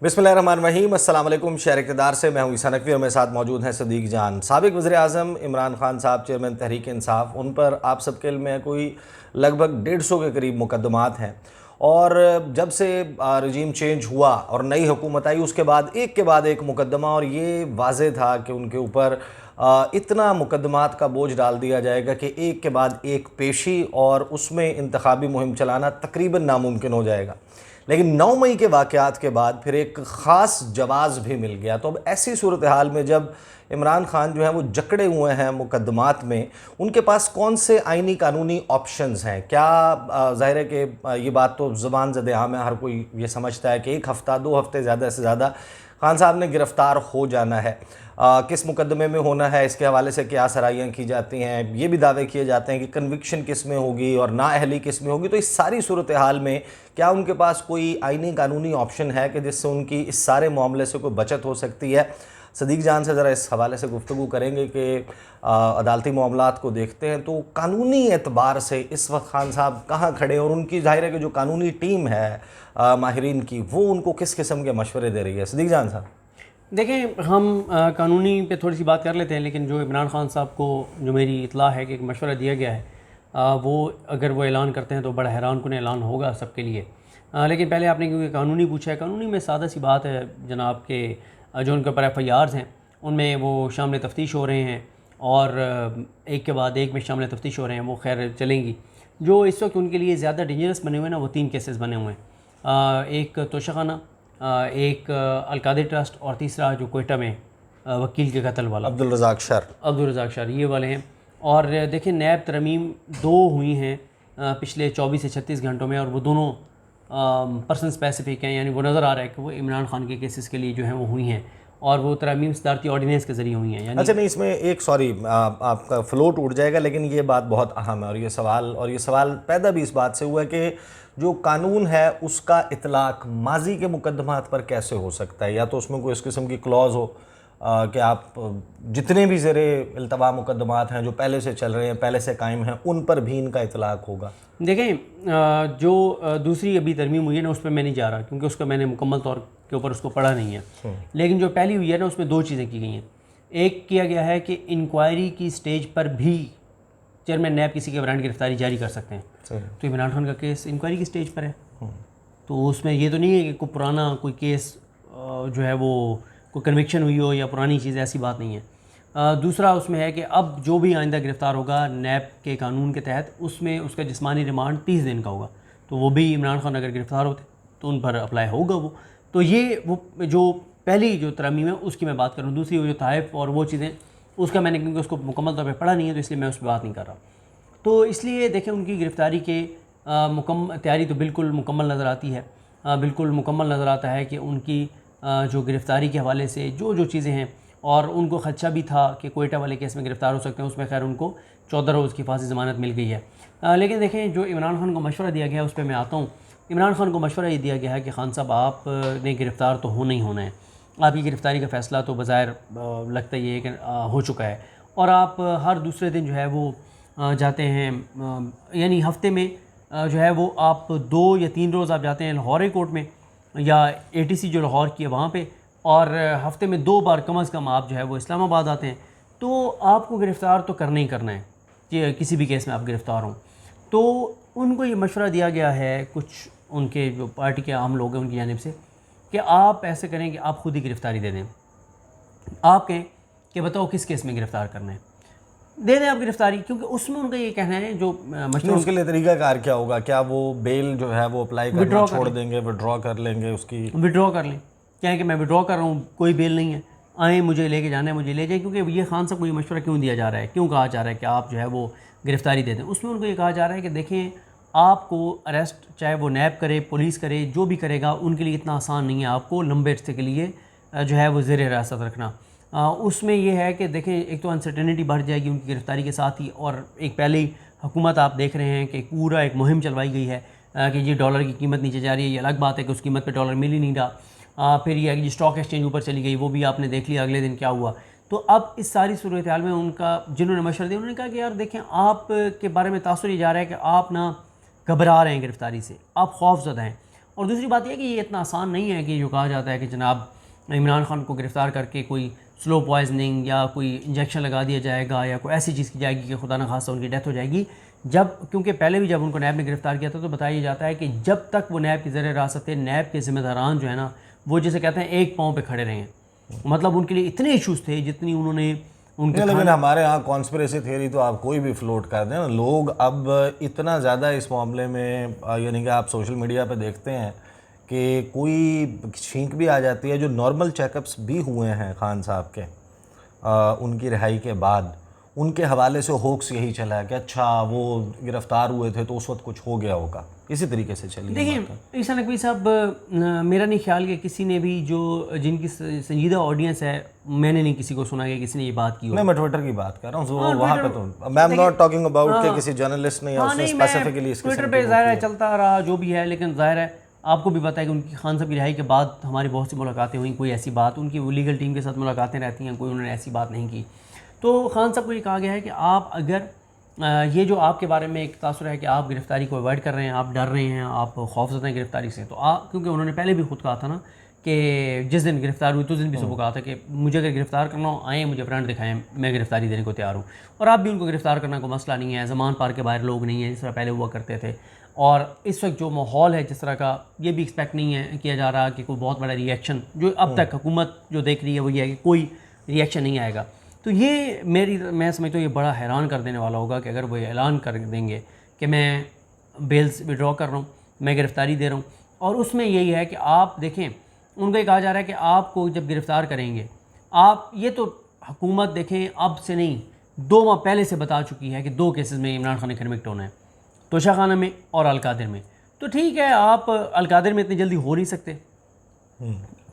बिस्मिल्लाहिर्रहमानिर्रहीम। अस्सलाम वालेकुम। शहर इक़्तिदार से मैं हूँ ईसा नकवी और मेरे साथ मौजूद हैं सदीक जान। साबिक़ वज़ीर आज़म इमरान खान साहब, चेयरमैन तहरीक इंसाफ, उन पर आप सबके इल्म में कोई लगभग 150 के करीब मुकदमात हैं। और जब से रजीम चेंज हुआ और नई हुकूमत आई, उसके बाद एक मुकदमा, और ये वाज़े था कि उनके ऊपर इतना मुकदमात का बोझ डाल दिया जाएगा कि एक के बाद एक पेशी और उसमें इंतखाबी मुहिम चलाना तकरीबन नामुमकिन हो जाएगा। लेकिन 9 मई के वाक़यात के बाद फिर एक ख़ास जवाज़ भी मिल गया। तो अब ऐसी सूरत हाल में जब इमरान खान जो है वो जकड़े हुए हैं मुकदमात में, उनके पास कौन से आइनी कानूनी ऑप्शंस हैं? क्या ज़ाहिर है कि ये बात तो ज़ुबान ज़द आम है, हर कोई ये समझता है कि 1 हफ़्ता 2 हफ़्ते ज़्यादा से ज़्यादा खान साहब ने गिरफ़्तार हो जाना है। किस मुकदमे में होना है, इसके हवाले से क्या सराहियाँ की जाती हैं, ये भी दावे किए जाते हैं कि कन्विक्शन किस में होगी और नाअहली किस में होगी। तो इस सारी सूरत हाल में क्या उनके पास कोई आइनी कानूनी ऑप्शन है कि जिससे उनकी इस सारे मामले से कोई बचत हो सकती है? सदीक जान से ज़रा इस हवाले से गुफ्तगू करेंगे कि अदालती मामलात को देखते हैं तो कानूनी एतबार से इस वक्त खान साहब कहाँ खड़े, और उनकी ज़ाहिर है कि जो कानूनी टीम है माहिरीन की, वो उनको किस किस्म के मशवरे दे रही है? सदीक जान साहब देखें, हम कानूनी पे थोड़ी सी बात कर लेते हैं, लेकिन जो इमरान खान साहब को जो मेरी इतला है कि एक मशवरा दिया गया है, वो अगर वो ऐलान करते हैं तो बड़ा हैरान कुन ऐलान होगा सबके लिए। लेकिन पहले आपने क्योंकि कानूनी पूछा है, कानूनी में सादा सी बात है जनाब के जो उनके ऊपर FIRs हैं उनमें वो शामिल तफ्तीश हो रहे हैं, और एक के बाद एक में शामिल तफ्तीश हो रहे हैं, वो खैर चलेंगी। जो इस वक्त उनके लिए ज़्यादा डेंजरस बने हुए हैं ना, वो 3 केसेस बने हुए हैं। एक तोशाखाना, एक अलकादिर ट्रस्ट, और तीसरा जो कोयटा में वकील के कत्ल वाला अब्दुल रज़ाक शर, ये वाले हैं। और देखिए, नैब तरमीम 2 हुई हैं पिछले 24 से 36 घंटों में, और वो दोनों पर्सन स्पेसिफिक हैं, यानी वो नज़र आ रहा है कि वो इमरान खान के केसेस के लिए जो हैं वो हुई हैं, और वो तरमीम सदारती ऑर्डिनेंस के ज़रिए हुई हैं। यानी अच्छा, नहीं, इसमें एक आपका फ़्लो टूट जाएगा, लेकिन ये बात बहुत अहम है, और ये सवाल पैदा भी इस बात से हुआ है कि जो कानून है उसका इतलाक़ माजी के मुकदमात पर कैसे हो सकता है? या तो उसमें कोई इस किस्म की क्लॉज़ हो कि आप जितने भी ज़ेरे इल्तवा मुकदमात हैं जो पहले से चल रहे हैं, पहले से कायम हैं, उन पर भी इनका इतलाक़ होगा। देखें, जो दूसरी अभी तरमीम हुई है ना, उस पर मैं नहीं जा रहा, क्योंकि उसका मैंने मुकम्मल तौर के ऊपर उसको पढ़ा नहीं है। लेकिन जो पहली हुई है ना, उसमें 2 चीज़ें की गई हैं। एक किया गया है कि इंक्वायरी की स्टेज पर भी चेयरमैन नैब किसी के वारंट गिरफ्तारी जारी कर सकते हैं। तो इमरान खान का केस इंक्वायरी की स्टेज पर है, तो उसमें ये तो नहीं है कि कोई पुराना कोई केस जो है वो कोई कन्विक्शन हुई हो या पुरानी चीज़, ऐसी बात नहीं है। दूसरा उसमें है कि अब जो भी आइंदा गिरफ़्तार होगा नैब के कानून के तहत, उसमें उसका जिस्मानी रिमांड 30 दिन का होगा। तो वो भी इमरान खान अगर गिरफ़्तार होते तो उन पर अप्लाई होगा वो। तो ये वो जो पहली जो तरमीम है उसकी मैं बात करूँ। दूसरी वो जो तहफ़ और वो चीज़ें, उसका मैंने क्योंकि उसको मुकम्मल तौर पर पढ़ा नहीं है, तो इसलिए मैं उस पर बात नहीं कर रहा। तो इसलिए देखें, उनकी गिरफ़्तारी के तैयारी तो बिल्कुल मुकम्मल नज़र आती है। बिल्कुल मुकम्मल नज़र आता है कि उनकी जो गिरफ़्तारी के हवाले से जो चीज़ें हैं, और उनको ख़दशा भी था कि कोयटा वाले केस में गिरफ़्तार हो सकते हैं, उसमें खैर उनको 14 रोज़ की फांसी ज़मानत मिल गई है। लेकिन देखें, जो इमरान खान को मशवरा दिया गया है उस पर मैं आता हूँ। इमरान खान को मशवरा ये दिया गया है कि खान साहब, आपने गिरफ़्तार तो होना ही होना है। आपकी गिरफ़्तारी का फ़ैसला तो बज़ाहिर लगता ही है कि हो चुका है, और आप हर दूसरे दिन जो है वो जाते हैं, यानी हफ़्ते में जो है वो आप 2 या 3 रोज़ आप जाते हैं लाहौर कोर्ट में या ATC जो लाहौर की है वहाँ पे, और हफ़्ते में 2 बार कम अज़ कम आप जो है वो इस्लामाबाद आते हैं। तो आपको गिरफ़्तार तो करना ही करना है कि किसी भी केस में आप गिरफ़्तार हों। तो उनको ये मशवरा दिया गया है, कुछ उनके जो पार्टी के आम लोग हैं उनकी जानिब से, कि आप ऐसे करें कि आप ख़ुद ही गिरफ़्तारी दे दें। आप कहें कि बताओ किस केस में गिरफ़्तार करना है, दे दें आप गिरफ़्तारी। क्योंकि उसमें उनका ये कहना है, जो मशवरा उसके लिए तरीक़ाकार क्या होगा? क्या वो बेल जो है वो अप्लाई करना छोड़ देंगे, विड्रॉ कर लेंगे, उसकी विड्रॉ कर लें? क्या है कि मैं विड्रॉ कर रहा हूँ, कोई बेल नहीं है, आए मुझे लेके जाना है, मुझे ले जाए। क्योंकि ये खान साहब को ये मशवरा क्यों दिया जा रहा है, क्यों कहा जा रहा है कि आप जो है वो गिरफ़्तारी दे दें? उसमें उनको ये कहा जा रहा है कि देखें, आपको अरेस्ट चाहे वो नैब करे, पुलिस करे, जो भी करेगा, उनके लिए इतना आसान नहीं है आपको लंबे अरसे के लिए जो है वो ज़ेर हिरासत रखना। उसमें यह है कि देखें, एक तो अनसर्टेनिटी बढ़ जाएगी उनकी गिरफ़्तारी के साथ ही, और एक पहले ही हुकूमत आप देख रहे हैं कि पूरा एक मुहिम चलवाई गई है कि ये डॉलर की कीमत नीचे जा रही है। ये अलग बात है कि उस कीमत पे डॉलर मिल ही नहीं रहा। फिर यह है कि स्टॉक एक्सचेंज ऊपर चली गई, वो भी आपने देख लिया अगले दिन क्या हुआ। तो अब इस सारी सूरत हाल में उनका जिन्होंने मशवरा दिया, उन्होंने कहा कि यार देखें, आप के बारे में तासुर ये जा रहा है कि आप ना घबरा रहे हैं गिरफ़्तारी से, आप खौफज़दा हैं, और दूसरी बात यह है कि ये इतना आसान नहीं है कि जो कहा जाता है कि जनाब इमरान खान को गिरफ़्तार करके कोई स्लो पॉइजनिंग या कोई इंजेक्शन लगा दिया जाएगा या कोई ऐसी चीज़ की जाएगी कि खुदा न खास्ता उनकी डेथ हो जाएगी। जब क्योंकि पहले भी जब उनको नैब ने गिरफ़्तार किया था तो बताया जाता है कि जब तक वो नैब की ज़र रासत थे, नैब के ज़िम्मेदारान जो है ना वो जिसे कहते हैं एक पाँव पे खड़े रहे हैं, मतलब उनके लिए इतने इशूज़ थे जितनी उन्होंने उनके लेकिन हमारे यहाँ कॉन्स्पिरेसी थियरी तो आप कोई भी फ्लोट कर दें, लोग अब इतना ज़्यादा इस मामले में यानी कि आप सोशल मीडिया पे देखते हैं कि कोई छींक भी आ जाती है। जो नॉर्मल चेकअप्स भी हुए हैं खान साहब के उनकी रिहाई के बाद, उनके हवाले से होक्स यही चला है कि अच्छा वो गिरफ़्तार हुए थे तो उस वक्त कुछ हो गया होगा, इसी तरीके से चलिए। देखिए ईसा नकवी साहब, मेरा नहीं ख्याल कि किसी ने भी जो जिनकी संजीदा ऑडियंस है, मैंने नहीं किसी को सुना कि किसी ने ये बात की हो। मैं ट्विटर की बात कर रहा हूँ, वहाँ पे तो मैं एम नॉट टॉकिंग अबाउट कि किसी जर्नलिस्ट ने या उसने स्पेसिफिकली इसके ट्विटर पे ज़ाहिर है चलता रहा जो भी है, लेकिन ज़ाहिर है आपको भी पता है कि उनकी खान साहब की रिहाई के बाद हमारी बहुत सी मुलाकातें हुई, कोई ऐसी बात, उनकी लीगल टीम के साथ मुलाकातें रहती हैं, कोई उन्होंने ऐसी बात नहीं की। तो खान साहब को ये कहा गया है कि आप अगर ये जो आपके बारे में एक तासुर है कि आप गिरफ़्तारी को अवॉइड कर रहे हैं, आप डर रहे हैं, आप खौफज़दा हैं गिरफ़्तारी से, तो आप, क्योंकि उन्होंने पहले भी खुद कहा था ना कि जिस दिन गिरफ़्तार हुई तो उस दिन भी सबको कहा था कि मुझे अगर गिरफ़्तार करना हो आएँ, मुझे फ्रंट दिखाएं, मैं गिरफ़्तारी देने को तैयार हूँ। और आप भी उनको गिरफ़्तार करना कोई मसला नहीं है, ज़मान पार के बाहर लोग नहीं हैं जिस तरह पहले हुआ करते थे। और इस वक्त जो माहौल है जिस तरह का, ये भी एक्सपेक्ट नहीं है किया जा रहा कि कोई बहुत बड़ा रिएक्शन, जो अब तक हुकूमत जो देख रही है वो ये है कि कोई रिएक्शन नहीं आएगा। तो ये मैं समझता हूँ ये बड़ा हैरान कर देने वाला होगा कि अगर वो ऐलान कर देंगे कि मैं बेल्स विड्रॉ कर रहा हूँ, मैं गिरफ़्तारी दे रहा हूँ, और उसमें यही है कि आप देखें, उनको ये कहा जा रहा है कि आपको जब गिरफ़्तार करेंगे, आप ये तो हुकूमत देखें अब से नहीं 2 माह पहले से बता चुकी है कि 2 केसेस में इमरान खान ने कन्विक्ट होना है, तोशाखाना में और अलकादिर में। तो ठीक है, आप अलकादिर में इतनी जल्दी हो नहीं सकते,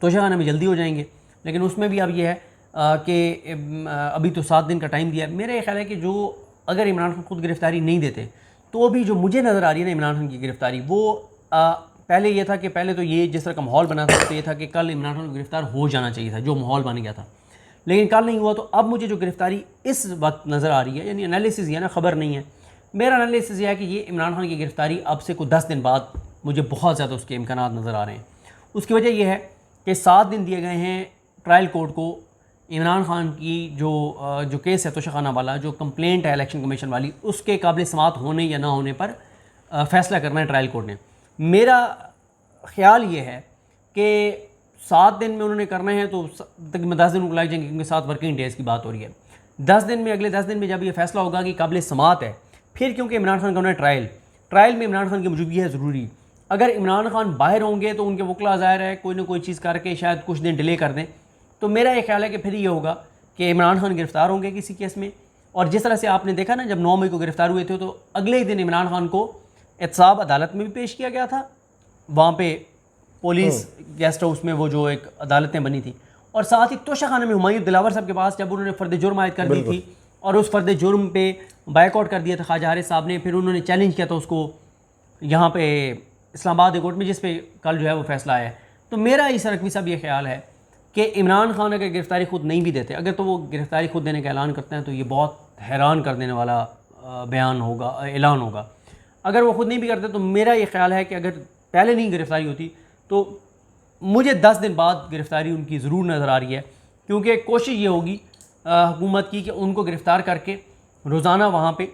तोशाखाना में जल्दी हो जाएंगे, लेकिन उसमें भी अब ये है कि अभी तो 7 दिन का टाइम दिया है। मेरा ये ख्याल है कि जो अगर इमरान खान खुद गिरफ़्तारी नहीं देते तो भी जो मुझे नज़र आ रही है ना इमरान खान की गिरफ़्तारी, वो पहले ये था कि पहले तो ये जिस तरह का माहौल बना था तो ये था कि कल इमरान खान को गिरफ़्तार हो जाना चाहिए था, जो माहौल बन गया था, लेकिन कल नहीं हुआ। तो अब मुझे जो गिरफ़्तारी इस वक्त नज़र आ रही है, यानी एनालिसिस है ना, ख़बर नहीं है, मेरा एनालिसिस यह है कि ये इमरान खान की गिरफ़्तारी अब से कुछ 10 दिन बाद मुझे बहुत ज़्यादा उसके इम्कानात नज़र आ रहे हैं। उसकी वजह यह है कि 7 दिन दिए गए हैं ट्रायल कोर्ट को इमरान खान की जो केस है तोशाखाना वाला, जो कंप्लेंट है इलेक्शन कमीशन वाली, उसके काबिल समात होने या ना होने पर फ़ैसला करना है ट्रायल कोर्ट ने। मेरा ख़्याल ये है कि 7 दिन में उन्होंने करना है तो तकरीबन 10 दिन उनको लग जाएंगे, क्योंकि 7 वर्किंग डेज़ की बात हो रही है। 10 दिन में, अगले 10 दिन में जब ये फ़ैसला होगा कि काबिल समात है, फिर क्योंकि इमरान खान का उन्होंने ट्रायल में इमरान खान की मौजूदगी है ज़रूरी। अगर इमरान खान बाहर होंगे तो उनके वकला ज़ाहिर है कोई ना कोई चीज़ करके शायद कुछ दिन डिले कर दें। तो मेरा ये ख्याल है कि फिर ये होगा कि इमरान खान गिरफ़्तार होंगे किसी केस में, और जिस तरह से आपने देखा ना जब 9 मई को गिरफ़्तार हुए थे तो अगले ही दिन इमरान खान को एहतसाब अदालत में भी पेश किया गया था, वहाँ पे पुलिस गेस्ट हाउस में वो जो एक अदालतें बनी थी, और साथ ही तोशाखाना में हुमायूं दिलावर साहब के पास जब उन्होंने फ़र्द जुर्म आयद कर दी थी और उस फ़र्द जुर्म पे बाइकआउट कर दिया था ख्वाजा हारिस साहब ने, फिर उन्होंने चैलेंज किया था उसको यहाँ पे इस्लामाबाद हाई कोर्ट में, जिस पे कल जो है वो फैसला आया है। तो मेरा ईसा नकवी साहब ये ख्याल है कि इमरान खान अगर गिरफ़्तारी खुद नहीं भी देते, अगर तो वो गिरफ़्तारी खुद देने का ऐलान करते हैं तो ये बहुत हैरान कर देने वाला बयान होगा, ऐलान होगा। अगर वो खुद नहीं भी करते तो मेरा ये ख्याल है कि अगर पहले नहीं गिरफ़्तारी होती तो मुझे 10 दिन बाद गिरफ़्तारी उनकी ज़रूर नज़र आ रही है, क्योंकि कोशिश ये होगी हुकूमत की कि उनको गिरफ़्तार करके रोज़ाना वहाँ पे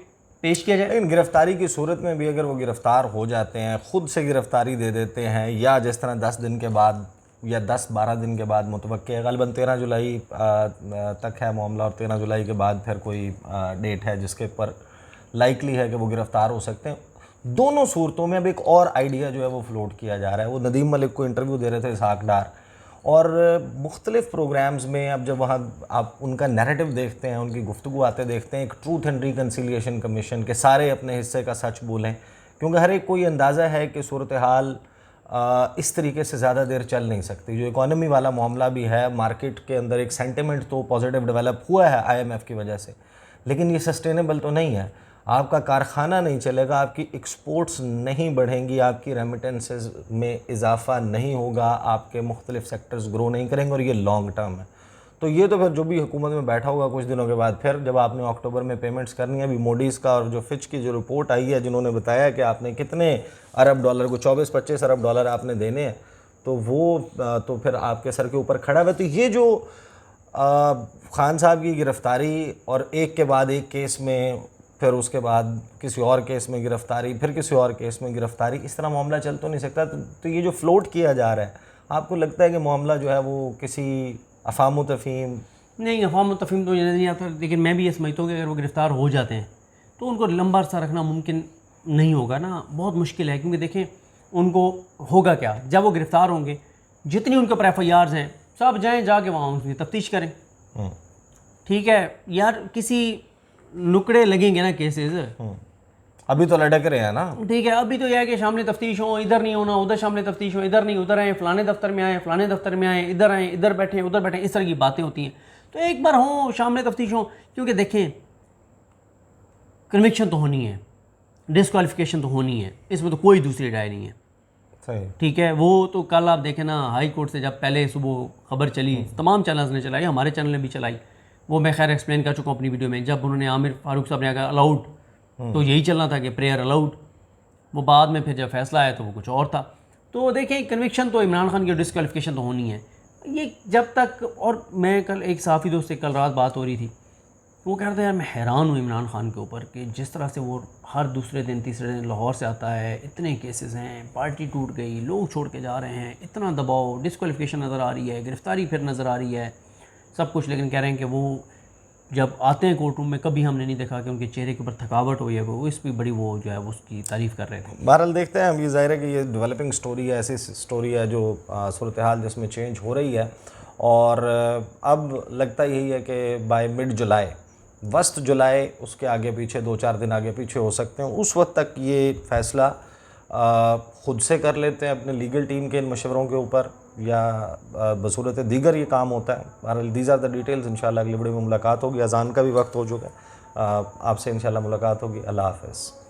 पेश किया जाए। लेकिन गिरफ़्तारी की सूरत में भी अगर वो गिरफ़्तार हो जाते हैं, ख़ुद से गिरफ़्तारी दे देते हैं, या जिस तरह 10 दिन के बाद या 10-12 दिन के बाद मुतवक्के है, ग़ालिबन 13 जुलाई तक है मामला, और 13 जुलाई के बाद फिर कोई डेट है जिसके ऊपर लाइकली है कि वो गिरफ़्तार हो सकते हैं। दोनों सूरतों में अब एक और आइडिया जो है वो फ्लोट किया जा रहा है। वो नदीम मलिक को इंटरव्यू दे रहे थे इसहाक डार, और मुख्तलिफ़ प्रोग्राम्स में अब जब वहाँ आप उनका नैरेटिव देखते हैं, उनकी गुफ्तगू आते देखते हैं, एक ट्रूथ एंड रिकन्सिलिएशन कमीशन के सारे अपने हिस्से का सच बोलें, क्योंकि हर एक को ये अंदाज़ा है कि सूरत हाल इस तरीके से ज़्यादा देर चल नहीं सकती। जो इकॉनमी वाला मामला भी है, मार्केट के अंदर एक सेंटिमेंट तो पॉजिटिव डेवलप हुआ है IMF की वजह से, लेकिन ये सस्टेनेबल तो नहीं है। आपका कारखाना नहीं चलेगा, आपकी एक्सपोर्ट्स नहीं बढ़ेंगी, आपकी रेमिटेंसेस में इजाफा नहीं होगा, आपके मुख्तलिफ सेक्टर्स ग्रो नहीं करेंगे, और ये लॉन्ग टर्म है। तो ये तो फिर जो भी हुकूमत में बैठा होगा कुछ दिनों के बाद, फिर जब आपने अक्टूबर में पेमेंट्स करनी है, अभी मोडीज़ का और जो फिच की जो रिपोर्ट आई है जिन्होंने बताया कि आपने कितने अरब डॉलर को 24-25 अरब डॉलर आपने देने हैं, तो वो तो फिर आपके सर के ऊपर खड़ा हुआ है। तो ये जो खान साहब की गिरफ़्तारी और एक के बाद एक केस में, फिर उसके बाद किसी और केस में गिरफ़्तारी, फिर किसी और केस में गिरफ़्तारी, इस तरह मामला चल तो नहीं सकता। तो ये जो फ्लोट किया जा रहा है, आपको लगता है कि मामला जो है वो किसी अफ़ाम तफ़हीम? नहीं, अफवाह तफ़हीम तो नहीं आता, लेकिन मैं भी ये समझता हूँ कि अगर वो गिरफ़्तार हो जाते हैं तो उनको लंबा अरसा रखना मुमकिन नहीं होगा ना, बहुत मुश्किल है। क्योंकि देखें उनको होगा क्या, जब वो गिरफ़्तार होंगे, जितनी उनके ऊपर FIRs हैं सब जाके वहाँ उनकी तफ्तीश करें। ठीक है यार, किसी नुकड़े लगेंगे ना केसेस। अभी तो लटक रहे हैं ना। ठीक है, अभी तो यह है कि शामले तफ्तीश हो, इधर नहीं होना, उधर शामले तफ्तीश हो, इधर नहीं, उधर आए, फ़लाने दफ्तर में आए, फ़लाने दफ्तर में आए, इधर आए, इधर बैठे, उधर बैठे, इस तरह की बातें होती हैं। तो एक बार हो शामले तफ्तीश हो, क्योंकि देखें कन्विक्शन तो होनी है, डिस्क्वालिफिकेशन तो होनी है, इसमें तो कोई दूसरी राय नहीं है। सही। ठीक है, वो तो कल आप देखें ना, हाई कोर्ट से जब पहले सुबह खबर चली, तमाम चैनल्स ने चलाई, हमारे चैनल ने भी चलाई, वो मैं खैर एक्सप्लेन कर चुका हूँ अपनी वीडियो में। जब उन्होंने आमिर फारूक साहब ने कहा अलाउड, तो यही चलना था कि प्रेयर अलाउड। वो बाद में फिर जब फैसला आया तो वो कुछ और था। तो देखें कन्विक्शन तो इमरान खान की डिस्क्वालिफिकेशन तो होनी है, ये जब तक। और मैं कल एक साफ़ी दोस्त से कल रात बात हो रही थी, वो कह रहा था यार मैं हैरान हूँ इमरान खान के ऊपर कि जिस तरह से वो हर दूसरे दिन तीसरे दिन लाहौर से आता है, इतने केसेस हैं, पार्टी टूट गई, लोग छोड़ के जा रहे हैं, इतना दबाव, डिस्क्वालिफिकेशन नज़र आ रही है, गिरफ़्तारी फिर नज़र आ रही है, सब कुछ। लेकिन कह रहे हैं कि वो जब आते हैं कोर्ट रूम में कभी हमने नहीं देखा कि उनके चेहरे के ऊपर थकावट हुई है, वो इस पर बड़ी वो जो है वो उसकी तारीफ़ कर रहे थे। बहरहाल देखते हैं, हम ये ज़ाहिर है कि ये डेवलपिंग स्टोरी है, ऐसी स्टोरी है जो सूरत हाल जिसमें चेंज हो रही है। और अब लगता यही है कि बाय मिड जुलाई, वस्त जुलाई, उसके आगे पीछे 2-4 दिन आगे पीछे हो सकते हैं, उस वक्त तक ये फ़ैसला ख़ुद से कर लेते हैं अपने लीगल टीम के इन मशवरों के ऊपर, या बसूरत दीगर ये काम होता है। बहरहाल दीज आर द डिटेल्स। इंशाल्लाह अगली वीडियो में मुलाकात होगी। अज़ान का भी वक्त हो चुका है। आपसे इंशाल्लाह मुलाकात होगी। अल्लाह हाफ़िज़।